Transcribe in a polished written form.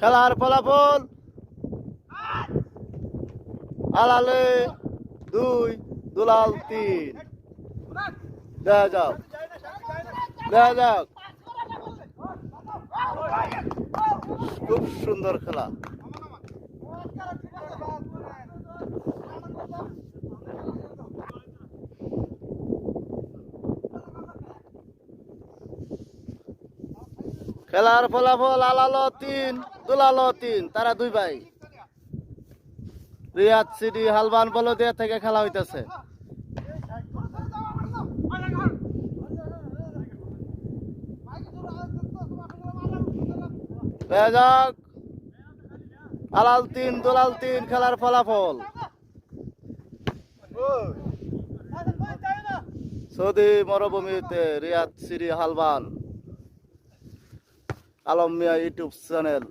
খেলার ফলাফল আলালে 2 দুলাল 3। দেখা যাক খুব সুন্দর খেলা। খেলার ফলাফল আলালো 3 দুলালো 3, তারা 2 ভাই। রিয়াদ সিটি হালবান বলদিয়া থেকে খেলা হইতেছে। আলাল 3 দুলাল 3 খেলার ফলাফল। সৌদি মরুভূমিতে রিয়াদ সিটি হালবান আলম মিয়া ইউটিউব চ্যানেল।